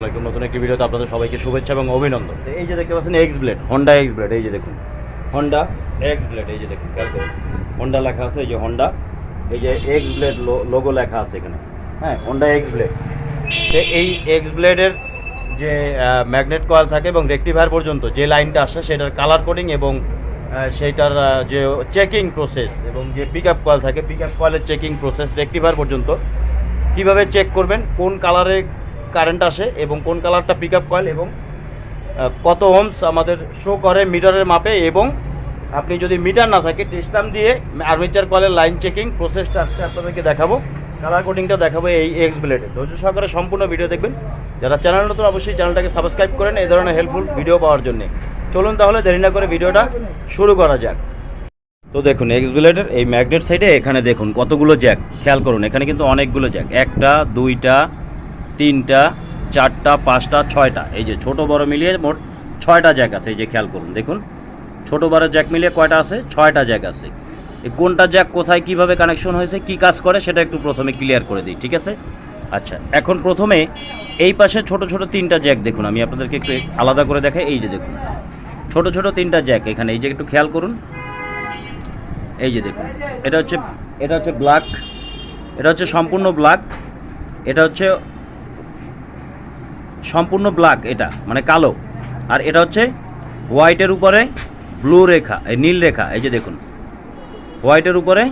নতুন একটি ভিডিওতে আপনাদের সবাইকে শুভেচ্ছা এবং অভিনন্দন। এই যে দেখতে পাচ্ছেন x blade, Honda x blade, এই যে দেখুন হন্ডা এক্স ব্লেড, এই যে দেখুন হন্ডা লেখা আছে, এই যে হন্ডা, এই যে এক্স ব্লেড লোগো লেখা আছে এখানে, হ্যাঁ হন্ডা এক্স ব্লেড। এই এক্স ব্লেডের যে ম্যাগনেট কয়েল থাকে এবং রেক্টিফায়ার পর্যন্ত যে লাইনটা আসে সেটার কালার কোডিং এবং সেইটার যে চেকিং প্রসেস এবং যে পিক আপ কয়েল থাকে, পিক আপ কয়েলের চেকিং প্রসেস রেক্টিফায়ার পর্যন্ত কীভাবে চেক করবেন, কোন কালারে কারেন্ট আসে এবং কোন কালারটা পিক আপ কয়েল এবং কত ওহমস আমাদের শো করে মিটারের মাপে, এবং আপনি যদি মিটার না থাকে টেস্টাম দিয়ে আর্মেচার কয়েলের লাইন চেকিং প্রসেসটা আজকে আপনাদেরকে দেখাবো, কালার কোডিংটা দেখাবো এই এক্স ব্লেডে। ধৈর্য সহকারে সম্পূর্ণ ভিডিও দেখবেন। যারা চ্যানেল নতুন অবশ্যই চ্যানেলটাকে সাবস্ক্রাইব করেন এই ধরনের হেল্পফুল ভিডিও পাওয়ার জন্য। চলুন তাহলে দেরি না করে ভিডিওটা শুরু করা যাক। তো দেখুন এক্স ব্লেডের এই ম্যাগনেট সাইডে এখানে দেখুন কতগুলো জ্যাক, খেয়াল করুন এখানে কিন্তু অনেকগুলো জ্যাক, একটা দুইটা তিনটা চারটা পাঁচটা ছয়টা, এই যে ছোট বড় মিলিয়ে মোট 6টা জ্যাক আছে। এই যে খেয়াল করুন, দেখুন ছোট বড় জ্যাক মিলিয়ে কয়টা আছে? 6টা জ্যাক আছে। এই কোনটা জ্যাক কোথায় কিভাবে কানেকশন হয়েছে, কি কাজ করে সেটা একটু প্রথমে ক্লিয়ার করে দিই, ঠিক আছে? আচ্ছা, এখন প্রথমে এই পাশে ছোট ছোট 3টা জ্যাক দেখুন, আমি আপনাদেরকে একটু আলাদা করে দেখাই। এই যে দেখুন ছোট ছোট 3টা জ্যাক এখানে, এই যে একটু খেয়াল করুন, এই যে দেখুন এটা হচ্ছে ব্ল্যাক, এটা হচ্ছে সম্পূর্ণ ব্ল্যাক, এটা হচ্ছে সম্পূর্ণ ব্ল্যাক, এটা মানে কালো, আর এটা হচ্ছে হোয়াইটের উপরে ব্লু রেখা, এই নীল রেখা, এই যে দেখুন হোয়াইটের উপরে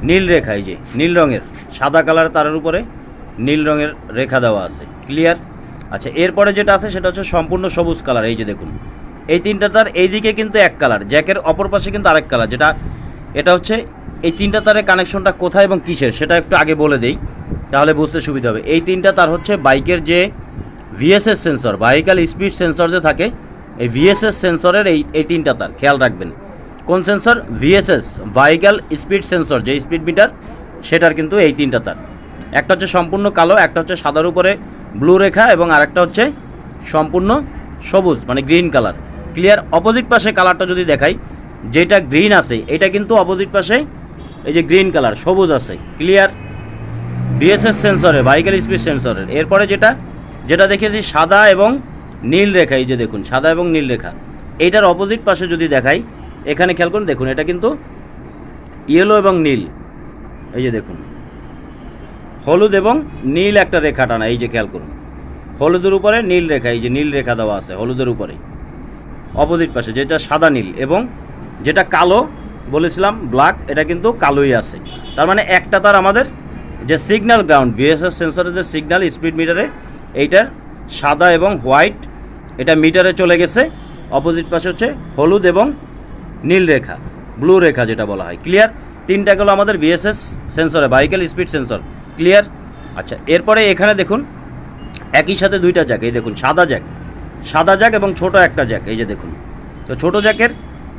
নীল রেখা, এই যে নীল রঙের সাদা কালার তারের উপরে নীল রঙের রেখা দেওয়া আছে, ক্লিয়ার? আচ্ছা, এরপরে যেটা আছে সেটা হচ্ছে সম্পূর্ণ সবুজ কালার। এই যে দেখুন এই 3টা তার এইদিকে কিন্তু এক কালার, জ্যাকের অপর পাশে কিন্তু আরেক কালার, যেটা এটা হচ্ছে এই 3টা তারের কানেকশনটা কোথায় এবং কিসের সেটা একটু আগে বলে দেই, তাহলে বুঝতে সুবিধা হবে। এই 3টা তার হচ্ছে বাইকের যে VSS sensor, vehicle speed sensor যে থাকে, এই VSS সেন্সরের এই 3টা তার, খেয়াল রাখবেন। কোন sensor? VSS, vehicle speed sensor, যে স্পিড মিটার সেটার কিন্তু এই 3টা তার। একটা হচ্ছে সম্পূর্ণ কালো, একটা হচ্ছে সাদার উপরে ব্লু রেখা, এবং আরেকটা হচ্ছে সম্পূর্ণ সবুজ মানে গ্রিন কালার, ক্লিয়ার? অপোজিট পাশে কালারটা যদি দেখাই, যেটা গ্রিন আছে এটা কিন্তু অপোজিট পাশে এই যে গ্রিন কালার সবুজ আছে, ক্লিয়ার? VSS সেন্সরের, ভেহিক্যাল স্পিড সেন্সরের। এরপরে যেটা দেখেছি সাদা এবং নীল রেখা, এই যে দেখুন সাদা এবং নীল রেখা, এইটার অপোজিট পাশে যদি দেখাই, এখানে খেয়াল করুন, দেখুন এটা কিন্তু ইয়েলো এবং নীল, এই যে দেখুন হলুদ এবং নীল একটা রেখা টানা, এই যে খেয়াল করুন হলুদের উপরে নীল রেখা, এই যে নীল রেখা দেওয়া আছে হলুদের উপরে অপোজিট পাশে, যেটা সাদা নীল, এবং যেটা কালো বলেছিলাম ব্ল্যাক, এটা কিন্তু কালোই আছে। তার মানে একটা তার আমাদের যে সিগন্যাল গ্রাউন্ড VSS সেন্সরের যে সিগন্যাল স্পিড মিটারে, এইটার সাদা এবং হোয়াইট এটা মিটারে চলে গেছে, অপোজিট পাশে হচ্ছে হলুদ এবং নীল রেখা, ব্লু রেখা যেটা বলা হয়, ক্লিয়ার? 3টা গেলো আমাদের VSS সেন্সরে, ভেহিক্যাল স্পিড সেন্সর, ক্লিয়ার? আচ্ছা, এরপরে এখানে দেখুন একই সাথে 2টা জ্যাক, এই দেখুন সাদা জ্যাক এবং ছোট একটা জ্যাক, এই যে দেখুন। তো ছোট জ্যাকের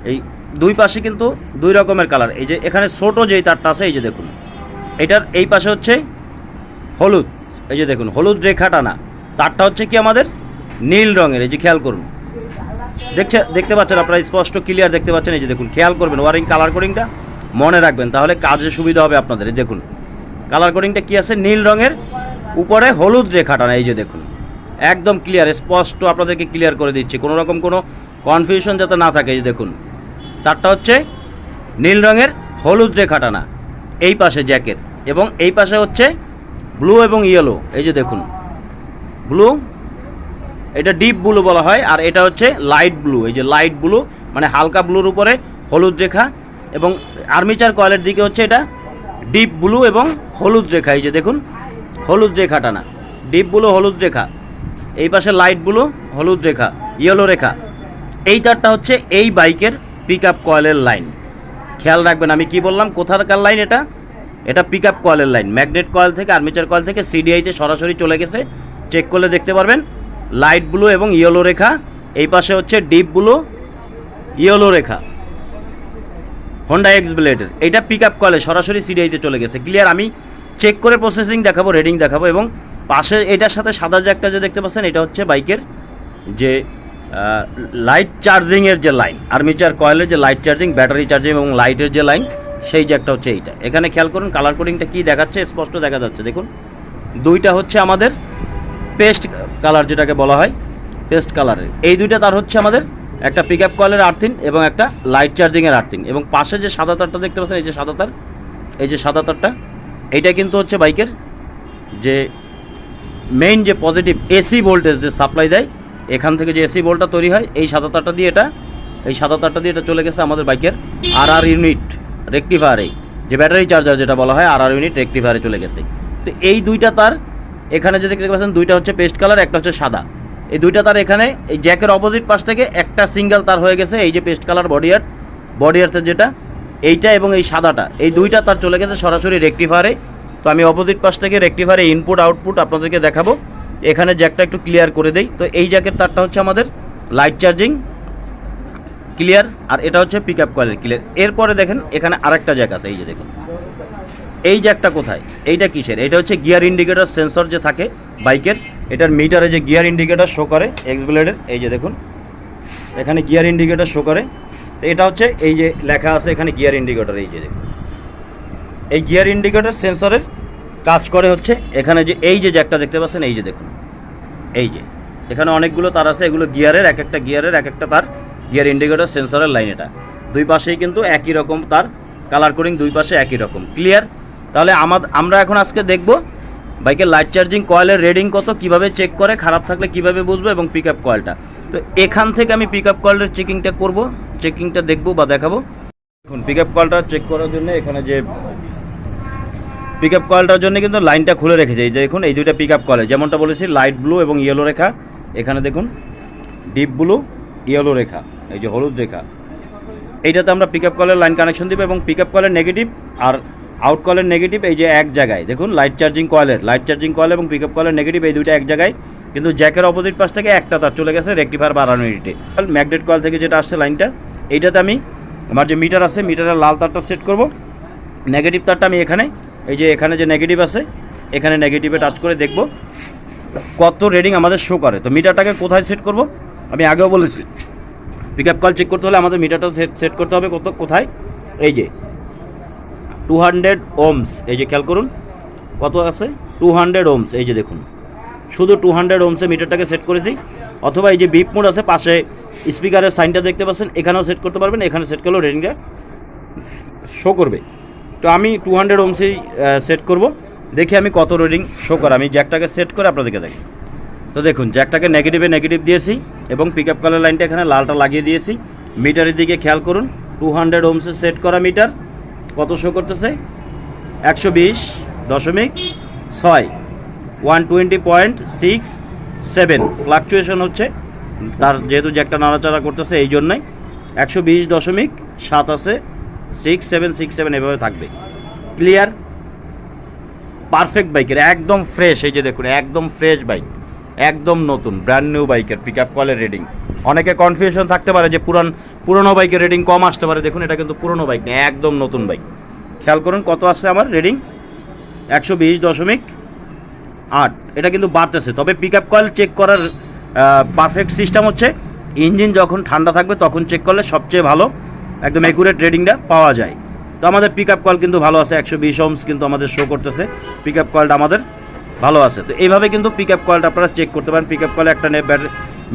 এই দুই পাশে কিন্তু 2 রকমের কালার, এই যে এখানে ছোট যেই তারটা আছে, এই যে দেখুন এটার এই পাশে হচ্ছে হলুদ, এই যে দেখুন হলুদ রেখা টানা, তারটা হচ্ছে কি আমাদের নীল রঙের, এই যে খেয়াল করুন, দেখতে পাচ্ছেন আপনারা স্পষ্ট ক্লিয়ার দেখতে পাচ্ছেন, এই যে দেখুন খেয়াল করবেন ওয়ারিং কালার কোডিংটা মনে রাখবেন, তাহলে কাজে সুবিধা হবে আপনাদের। এই দেখুন কালার কোডিংটা কি আছে, নীল রঙের উপরে হলুদ রেখা টানা, এই যে দেখুন একদম ক্লিয়ার স্পষ্ট আপনাদেরকে ক্লিয়ার করে দিচ্ছি, কোনো রকম কোনো কনফিউশন যাতে না থাকে। এই যে দেখুন তারটা হচ্ছে নীল রঙের হলুদ রেখা টানা এই পাশে জ্যাকের, এবং এই পাশে হচ্ছে ব্লু এবং ইয়েলো, এই যে দেখুন ব্লু, এটা ডিপ ব্লু বলা হয়, আর এটা হচ্ছে লাইট ব্লু, এই যে লাইট ব্লু মানে হালকা ব্লুর উপরে হলুদ রেখা, এবং আর্মেচার কয়েলের দিকে হচ্ছে এটা ডিপ ব্লু এবং হলুদ রেখা, এই যে দেখুন হলুদ রেখা টানা, ডিপ ব্লু হলুদ রেখা, এই পাশে লাইট ব্লু হলুদ রেখা ইয়েলো রেখা। এই তারটা হচ্ছে এই বাইকের পিক আপ কয়েলের লাইন, খেয়াল রাখবেন আমি কি বললাম, কোথাকার লাইন এটা পিক আপ কয়েলের লাইন, ম্যাগনেট কয়েল থেকে আর্মেচার কয়েল থেকে CDI-তে সরাসরি চলে গেছে, চেক করলে দেখতে পারবেন লাইট ব্লু এবং ইয়েলো রেখা, এই পাশে হচ্ছে ডিপ ব্লু ইয়েলো রেখা হন্ডা এক্স ব্লেডের, এইটা পিক আপ কয়েলে সরাসরি CDI-তে চলে গেছে, ক্লিয়ার? আমি চেক করে প্রসেসিং দেখাবো, রিডিং দেখাবো, এবং পাশে এটার সাথে সাদা জ্যাকটা যে দেখতে পাচ্ছেন এটা হচ্ছে বাইকের যে লাইট চার্জিংয়ের যে লাইন, আর্মেচার কয়েলের যে লাইট চার্জিং, ব্যাটারি চার্জিং এবং লাইটের যে লাইন, সেই জ্যাকটা হচ্ছে এইটা। এখানে খেয়াল করুন কালার কোডিংটা কি দেখাচ্ছে, স্পষ্ট দেখা যাচ্ছে, দেখুন 2টা হচ্ছে আমাদের পেস্ট কালার যেটাকে বলা হয়, পেস্ট কালারের এই দুইটা তার হচ্ছে আমাদের একটা পিক আপ কয়েলের আর্থিং এবং একটা লাইট চার্জিংয়ের আর্থিং। এবং পাশে যে সাদা তারটা দেখতে পাচ্ছেন, এই যে সাদা তার, এই যে সাদা তারটা, এইটা কিন্তু হচ্ছে বাইকের যে মেইন যে পজিটিভ এসি ভোল্টেজ যে সাপ্লাই দেয়, এখান থেকে যে এসি ভোল্টটা তৈরি হয় এই সাদা তারটা দিয়ে, এই সাদা তারটা দিয়ে এটা চলে গেছে আমাদের বাইকের আর ইউনিট রেকটিফায়ারে, যে ব্যাটারি চার্জার যেটা বলা হয় আর ইউনিট রেকটিফায়ারে চলে গেছে। তো এই দুইটা তার এখানে যে দেখতে পাচ্ছেন, দুইটা হচ্ছে পেস্ট কালার, একটা হচ্ছে সাদা। এই দুইটা তার এখানে এই জ্যাকের অপোজিট পাশ থেকে একটা সিঙ্গেল তার হয়ে গেছে, এই যে পেস্ট কালার বডি আর্থের যেটা এইটা এবং এই সাদাটা, এই দুইটা তার চলে গেছে সরাসরি রেকটিফায়ারে। তো আমি অপোজিট পাশ থেকে রেকটিফায়ারে ইনপুট আউটপুট আপনাদেরকে দেখাবো। এখানে জ্যাকটা একটু ক্লিয়ার করে দেই। তো এই জ্যাকের তারটা হচ্ছে আমাদের লাইট চার্জিং ক্লিয়ার, আর এটা হচ্ছে পিক আপ কয়েলের ক্লিয়ার। এরপরে দেখেন এখানে আরেকটা জ্যাক আছে, এই যে দেখুন এই জ্যাকটা কোথায়, এইটা কিসের, এটা হচ্ছে গিয়ার ইন্ডিকেটর সেন্সর যে থাকে বাইকের, এটার মিটারে যে গিয়ার ইন্ডিকেটর শো করে এক্স ব্লেডের, এই যে দেখুন এখানে গিয়ার ইন্ডিকেটর শো করে। তো এটা হচ্ছে এই যে লেখা আছে এখানে গিয়ার ইন্ডিকেটর, এই যে দেখুন এই গিয়ার ইন্ডিকেটর সেন্সরের কাজ করে হচ্ছে এখানে যে এই যে জ্যাকটা দেখতে পাচ্ছেন, এই যে দেখুন এই যে এখানে অনেকগুলো তার আছে, এগুলো গিয়ারের এক একটা তার গিয়ার ইন্ডিকেটর সেন্সরের লাইন। এটা দুই পাশেই কিন্তু একই রকম তার কালার কোডিং, দুই পাশে একই রকম ক্লিয়ার। তাহলে আমরা এখন আজকে দেখব বাইকের লাইট চার্জিং কয়েলের রেডিং কত, কিভাবে চেক করে, খারাপ থাকলে কিভাবে বুঝবো, এবং পিক আপ কয়েলটা। তো এখান থেকে আমি পিক আপ কয়েলের চেকিংটা দেখবো বা দেখাবো। এখন পিক আপ কয়েলটা চেক করার জন্য এখানে যে পিক আপ কয়েলটার জন্য কিন্তু লাইনটা খুলে রেখেছে, এই যে দেখুন এই দুইটা পিক আপ কয়েল, যেমনটা বলেছি লাইট ব্লু এবং ইয়েলো রেখা, এখানে দেখুন ডিপ ব্লু ইয়েলো রেখা, এই যে হলুদ রেখা, এইটাতে আমরা পিক আপ কয়েলের লাইন কানেকশন দিব। এবং পিক আপ কয়েলের নেগেটিভ আর আউট কয়েলের নেগেটিভ এই যে এক জায়গায় দেখুন, লাইট চার্জিং কয়েল এবং পিক আপ কয়েলের নেগেটিভ এই দুইটা এক জায়গায়, কিন্তু জ্যাকের অপোজিট পাশ থেকে একটা তার চলে গেছে রেকটিফায়ার বা ইউনিটে। ম্যাগনেট কয়েল থেকে যেটা আসছে লাইনটা, এইটাতে আমি আমার যে মিটার আছে মিটারের লাল তারটা সেট করব, নেগেটিভ তারটা আমি এখানে এই যে এখানে যে নেগেটিভ আছে এখানে নেগেটিভে টাচ করে দেখব কত রিডিং আমাদের শো করে। তো মিটারটাকে কোথায় সেট করব, আমি আগেও বলেছি পিক আপ কয়েল চেক করতে হলে আমাদের মিটারটা সেট করতে হবে কোথায়, এই যে 200 ওহমস, এই যে খেয়াল করুন কত আছে 200 ওহমস, এই যে দেখুন শুধু 200 ওহমসে মিটারটাকে সেট করেছি। অথবা এই যে বিপ মোড আছে পাশে স্পিকারের সাইনটা দেখতে পাচ্ছেন, এখানেও সেট করতে পারবেন, এখানে সেট করলেও রিডিংটা শো করবে। তো আমি 200 ওহমসেই সেট করব, দেখি আমি কত রিডিং শো করে। আমি জ্যাকটাকে সেট করে আপনাদেরকে দেখি। তো দেখুন জ্যাকটাকে নেগেটিভ দিয়েছি এবং পিক আপ কয়েলের লাইনটা এখানে লালটা লাগিয়ে দিয়েছি। মিটারের দিকে খেয়াল করুন, 200 ওহমসে সেট করা মিটার কত শো করতেছে 120.6, 120.67 ফ্লাকচুয়েশন হচ্ছে তার, যেহেতু জ্যাকটা নাড়াচাড়া করতেছে এই জন্যই 120.7 আছে, 6767 এভাবে থাকবে ক্লিয়ার। পারফেক্ট বাইকের একদম ফ্রেশ, এই যে দেখুন একদম ফ্রেশ বাইক, একদম নতুন ব্র্যান্ড নিউ বাইকের পিক আপ কয়েলের রিডিং। অনেকে কনফিউশন থাকতে পারে যে পুরনো বাইকের রিডিং কম আসতে পারে, দেখুন এটা কিন্তু পুরনো বাইক না, একদম নতুন বাইক। খেয়াল করুন কত আসছে আমার রিডিং 120.8, এটা কিন্তু বাড়তেছে। তবে পিক আপ কয়েল চেক করার পারফেক্ট সিস্টেম হচ্ছে ইঞ্জিন যখন ঠান্ডা থাকবে তখন চেক করলে সবচেয়ে ভালো একদম অ্যাকুরেট রিডিংটা পাওয়া যায়। তো আমাদের পিক আপ কয়েল কিন্তু ভালো আছে, 120 ওহমস কিন্তু আমাদের শো করতেছে, পিক আপ কয়েলটা আমাদের ভালো আছে। তো এইভাবে কিন্তু পিক আপ কয়েলটা আপনারা চেক করতে পারেন। পিক আপ কয়েল একটা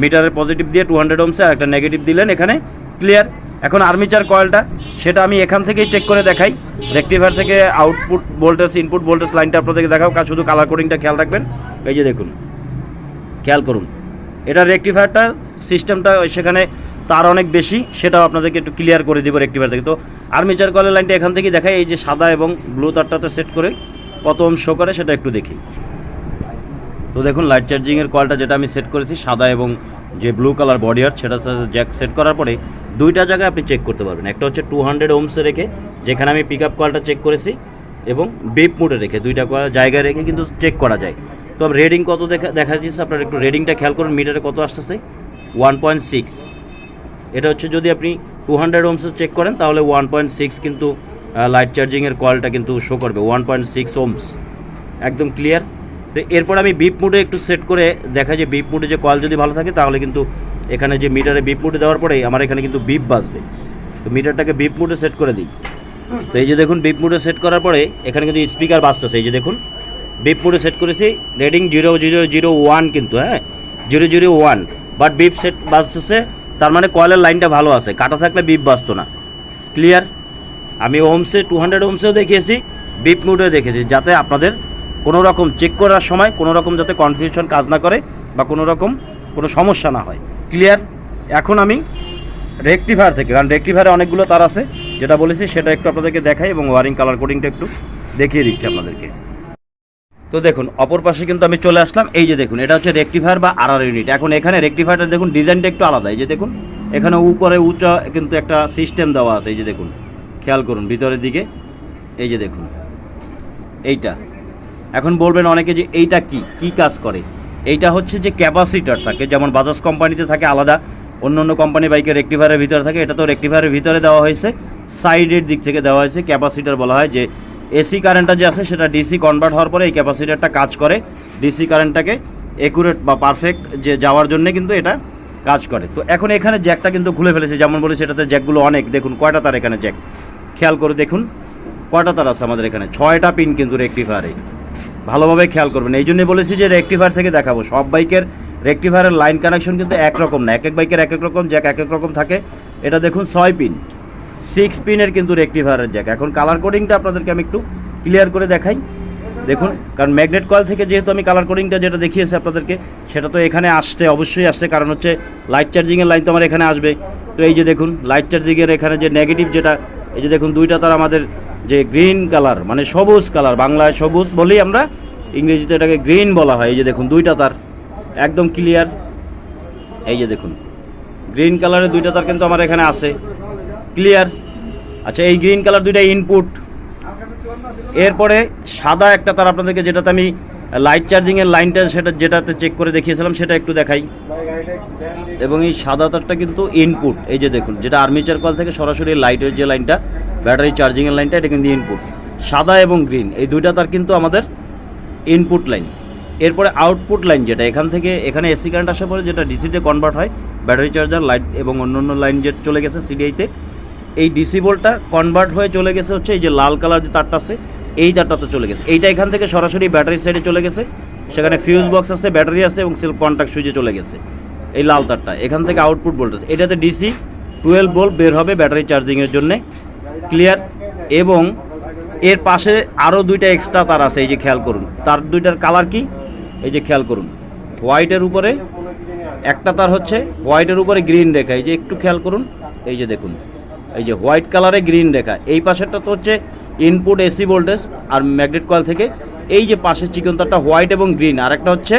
মিটারের পজিটিভ দিয়ে 200 ওহমসে আর একটা নেগেটিভ দিলেন এখানে ক্লিয়ার। এখন আর্মিচার কয়েলটা সেটা আমি এখান থেকেই চেক করে দেখাই, রেকটিফায়ার থেকে আউটপুট ভোল্টেজ ইনপুট ভোল্টেজ লাইনটা আপনাদেরকে দেখাও, শুধু কালার কোডিংটা খেয়াল রাখবেন। এই যে দেখুন খেয়াল করুন, এটা রেকটিফায়ারটা সিস্টেমটা সেখানে তার অনেক বেশি, সেটাও আপনাদেরকে একটু ক্লিয়ার করে দিব রেকটিফায়ার থেকে। তো আর্মিচার কয়েলের লাইনটা এখান থেকেই দেখাই, এই যে সাদা এবং ব্লু তারটাতে সেট করে কত ওহম শো করে সেটা একটু দেখি। তো দেখুন লাইট চার্জিংয়ের কয়েলটা যেটা আমি সেট করেছি সাদা এবং যে ব্লু কালার বডি আর্ট, সেটা জ্যাক সেট করার পরে দুইটা জায়গায় আপনি চেক করতে পারবেন। একটা হচ্ছে 200 ওহমসে রেখে যেখানে আমি পিক আপ কয়েলটা চেক করেছি, এবং বেপ মোডে রেখে দুইটা জায়গায় রেখে কিন্তু চেক করা যায়। তো রেডিং কত দেখা যাচ্ছে আপনার একটু রেডিংটা খেয়াল করুন, মিটারে কত আসতেছে 1.6। এটা হচ্ছে যদি আপনি 200 ওহমসে চেক করেন তাহলে 1.6 কিন্তু লাইট চার্জিংয়ের কয়েলটা কিন্তু শো করবে 1.6 ওহমস, একদম ক্লিয়ার। তো এরপর আমি বিপ মোডে একটু সেট করে দেখা যে বিপ মোডে যে কয়েল যদি ভালো থাকে তাহলে কিন্তু এখানে যে মিটারে বিপ মোডে দেওয়ার পরে আমার এখানে কিন্তু বিপ বাজবে। তো মিটারটাকে বিপ মোডে সেট করে দিই। তো এই যে দেখুন বিপ মোডে সেট করার পরে এখানে কিন্তু স্পিকার বাজতেছে, এই যে দেখুন বিপ মোডে সেট করেছি, রেডিং 0001 কিন্তু, হ্যাঁ 001, বাট বিপ সেট বাজতেছে, তার মানে কয়েলের লাইনটা ভালো আছে, কাটা থাকলে বিপ বাজতো না। ক্লিয়ার? আমি ওমসে 200 ওমসেও দেখিয়েছি, বিপ মোডেও দেখেছি, যাতে আপনাদের কোনো রকম চেক করার সময় কোনো রকম যাতে কনফিউশন কাজ না করে বা কোনো রকম কোনো সমস্যা না হয়। ক্লিয়ার? এখন আমি রেকটিফায়ার থেকে, কারণ রেকটিফায়ারে অনেকগুলো তার আছে, যেটা বলেছি সেটা একটু আপনাদেরকে দেখাই এবং ওয়ারিং কালার কোডিংটা একটু দেখিয়ে দিচ্ছি আপনাদেরকে। তো দেখুন অপর পাশে কিন্তু আমি চলে আসলাম, এই যে দেখুন এটা হচ্ছে রেকটিফায়ার বা আরআর ইউনিট। এখন এখানে রেকটিফায়ারটা দেখুন ডিজাইনটা একটু আলাদা, এই যে দেখুন এখানে উপরে উঁচা কিন্তু একটা সিস্টেম দেওয়া আছে, এই যে দেখুন খেয়াল করুন ভিতরের দিকে, এই যে দেখুন এইটা। এখন বলবেন অনেকে যে এইটা কি কাজ করে। এইটা হচ্ছে যে ক্যাপাসিটার থাকে, যেমন বাজাজ কোম্পানিতে থাকে আলাদা, অন্য অন্য কোম্পানি বাইকের রেকটিফায়ারের ভিতরে থাকে, এটা তো রেকটিফায়ারের ভিতরে দেওয়া হয়েছে, সাইডের দিক থেকে দেওয়া হয়েছে। ক্যাপাসিটার বলা হয় যে এসি কারেন্টটা যে আছে সেটা ডিসি কনভার্ট হওয়ার পরে এই ক্যাপাসিটারটা কাজ করে, ডিসি কারেন্টটাকে একুরেট বা পারফেক্ট যে যাওয়ার জন্য কিন্তু এটা কাজ করে। তো এখন এখানে জ্যাকটা কিন্তু খুলে ফেলেছে, যেমন বলেছে এটাতে জ্যাকগুলো অনেক, দেখুন কয়টা তার এখানে জ্যাক, খেয়াল করে দেখুন কয়টা তার আছে আমাদের এখানে, 6টা পিন কিন্তু রেকটিফায়ারে, ভালোভাবে খেয়াল করবেন। এই জন্যই বলেছি যে রেকটিফায়ার থেকে দেখাবো, সব বাইকের রেকটিফায়ারের লাইন কানেকশন কিন্তু একরকম না, এক এক বাইকের এক এক রকম জ্যাক এক এক রকম থাকে। এটা দেখুন 6 পিন, 6 পিনের কিন্তু রেকটিফায়ারের জ্যাক। এখন কালার কোডিংটা আপনাদেরকে আমি একটু ক্লিয়ার করে দেখাই, দেখুন, কারণ ম্যাগনেট কয়েল থেকে যেহেতু আমি কালার কোডিংটা যেটা দেখিয়েছি আপনাদেরকে, সেটা তো এখানে আসছে, অবশ্যই আসছে, কারণ হচ্ছে লাইট চার্জিংয়ের লাইন তো আমার এখানে আসবে। তো এই যে দেখুন লাইট চার্জিংয়ের এখানে যে নেগেটিভ যেটা, এই যে দেখুন দুইটা তার আমাদের যে গ্রিন কালার, মানে সবুজ কালার, বাংলায় সবুজ বলি আমরা, ইংরেজিতে এটাকে গ্রিন বলা হয়। এই যে দেখুন দুইটা তার একদম ক্লিয়ার, এই যে দেখুন গ্রিন কালারের দুইটা তার কিন্তু আমার এখানে আছে, ক্লিয়ার। আচ্ছা, এই গ্রিন কালার দুইটা ইনপুট, এরপরে সাদা একটা তার আপনাদেরকে, যেটাতে আমি লাইট চার্জিংয়ের লাইনটা সেটা যেটাতে চেক করে দেখিয়েছিলাম সেটা একটু দেখাই। এবং এই সাদা তারটা কিন্তু ইনপুট, এই যে দেখুন যেটা আর্মিচার কয়েল থেকে সরাসরি লাইটের যে লাইনটা, ব্যাটারি চার্জিংয়ের লাইনটা, এটা কিন্তু ইনপুট। সাদা এবং গ্রিন এই দুইটা তার কিন্তু আমাদের ইনপুট লাইন। এরপরে আউটপুট লাইন যেটা এখান থেকে এখানে এসি কারেন্ট আসার পরে যেটা ডিসিতে কনভার্ট হয়, ব্যাটারি চার্জার, লাইট এবং অন্য অন্য লাইন যে চলে গেছে সিডিআইতে, এই ডিসি ভোল্টটা কনভার্ট হয়ে চলে গেছে হচ্ছে এই যে লাল কালার যে তারটা আছে, এই তারটা তো চলে গেছে, এইটা এখান থেকে সরাসরি ব্যাটারি সাইডে চলে গেছে, সেখানে ফিউজ বক্স আছে, ব্যাটারি আছে এবং সেলফ কন্ট্যাক্ট সুইচে চলে গেছে এই লাল তারটা। এখান থেকে আউটপুট ভোল্টেজ, এটাতে ডিসি 12 ভোল্ট বের হবে ব্যাটারি চার্জিংয়ের জন্যে, ক্লিয়ার। এবং এর পাশে আরও দুইটা এক্সট্রা তার আছে, এই যে খেয়াল করুন তার দুইটার কালার কি, এই যে খেয়াল করুন হোয়াইটের উপরে একটা তার হচ্ছে, হোয়াইটের উপরে গ্রিন রেখা, এই যে একটু খেয়াল করুন, এই যে দেখুন এই যে হোয়াইট কালারে গ্রিন রেখা, এই পাশেরটা তো হচ্ছে ইনপুট এসি ভোল্টেজ আর ম্যাগনেট কয়েল থেকে, এই যে পাশের চিকন তারটা হোয়াইট এবং গ্রিন, আর একটা হচ্ছে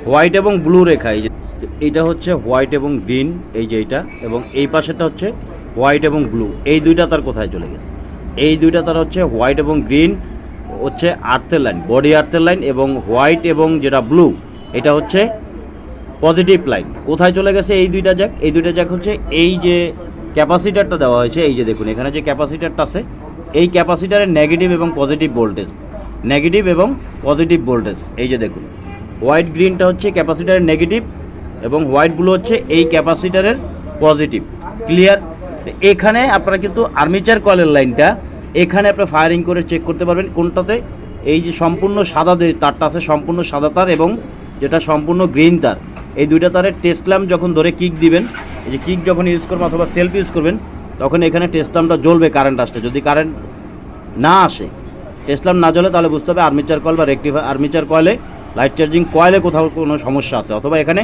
হোয়াইট এবং ব্লু রেখা, এই যে এইটা হচ্ছে হোয়াইট এবং গ্রিন, এই যে এইটা, এবং এই পাশেরটা হচ্ছে হোয়াইট এবং ব্লু। এই দুইটা তার কোথায় চলে গেছে? এই দুইটা তার হচ্ছে হোয়াইট এবং গ্রিন হচ্ছে আর্থের লাইন, বডি আর্থের লাইন, এবং হোয়াইট এবং যেটা ব্লু এটা হচ্ছে পজিটিভ লাইন। কোথায় চলে গেছে এই দুইটা জ্যাক? এই দুইটা জ্যাক হচ্ছে এই যে ক্যাপাসিটারটা দেওয়া হয়েছে, এই যে দেখুন এখানে যে ক্যাপাসিটারটা আছে, এই ক্যাপাসিটারের নেগেটিভ এবং পজিটিভ ভোল্টেজ, নেগেটিভ এবং পজিটিভ ভোল্টেজ, এই যে দেখুন হোয়াইট গ্রিনটা হচ্ছে ক্যাপাসিটারের নেগেটিভ এবং হোয়াইট ব্লু হচ্ছে এই ক্যাপাসিটারের পজিটিভ, ক্লিয়ার। এখানে আপনারা কিন্তু আর্মিচার কয়েলের লাইনটা এখানে আপনারা ফায়ারিং করে চেক করতে পারবেন কোনটাতে এই যে সম্পূর্ণ সাদা যে তারটা আছে, সম্পূর্ণ সাদা তার এবং যেটা সম্পূর্ণ গ্রিন তার, এই দুইটা তারের টেস্ট ল্যাম্প যখন ধরে কিক দিবেন, এই যে কিক যখন ইউজ করবেন অথবা সেলফ ইউজ করবেন, তখন এখানে টেস্ট ল্যাম্পটা জ্বলবে কারেন্ট আসলে। যদি কারেন্ট না আসে, টেস্ট ল্যাম্প না জ্বলে, তাহলে বুঝতে হবে আর্মিচার কয়েল বা রেকটিফায়ার, আর্মিচার কয়েলে লাইট চার্জিং কয়েলে কোথাও কোনো সমস্যা আছে, অথবা এখানে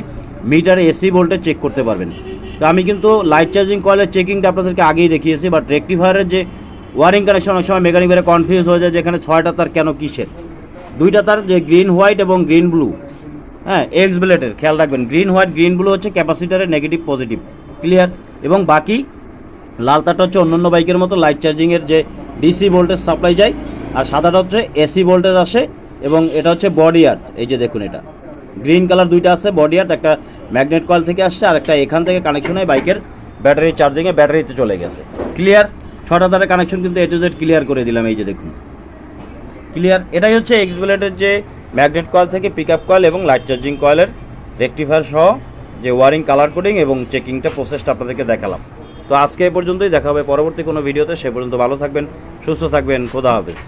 মিটারে এসি ভোল্টেজ চেক করতে পারবেন। তো আমি কিন্তু লাইট চার্জিং কয়েলের চেকিংটা আপনাদেরকে আগেই দেখিয়েছি, বাট রেকটিফায়ারের যে ওয়ারিং কানেকশন অনেক সময় মেকানিক ভাইরা কনফিউজ হয়ে যায় যে এখানে 6টা তার কেন, কিসের? দুইটা তার যে গ্রিন হোয়াইট এবং গ্রিন ব্লু, হ্যাঁ এক্স ব্লেডের, খেয়াল রাখবেন গ্রিন হোয়াইট গ্রিন ব্লু হচ্ছে ক্যাপাসিটারের নেগেটিভ পজিটিভ, ক্লিয়ার। এবং বাকি লাল তারটা হচ্ছে অন্যান্য বাইকের মতো লাইট চার্জিংয়ের যে ডিসি ভোল্টেজ সাপ্লাই যায়, আর সাদাটা হচ্ছে এসি ভোল্টেজ আসে, এবং এটা হচ্ছে বডি আর্থ, এই যে দেখুন এটা গ্রিন কালার দুইটা আছে বডি আর্থ, একটা ম্যাগনেট কয়েল থেকে আসছে আর একটা এখান থেকে কানেকশন হয় বাইকের ব্যাটারি চার্জিংয়ে, ব্যাটারিতে চলে গেছে, ক্লিয়ার। 6টা তারের কানেকশন কিন্তু এ টু জেড ক্লিয়ার করে দিলাম, এই যে দেখুন ক্লিয়ার। এটাই হচ্ছে এক্স ব্লেডের যে ম্যাগনেট কয়েল থেকে পিক আপ কয়েল এবং লাইট চার্জিং কয়েলের রেকটিফায়ার সহ যে ওয়ারিং কালার কোডিং এবং চেকিংটা প্রসেসটা আপনাদেরকে দেখালাম। তো আজকে এ পর্যন্তই, দেখা হবে পরবর্তী কোনো ভিডিওতে। সে পর্যন্ত ভালো থাকবেন, সুস্থ থাকবেন, খোদা হাফেজ।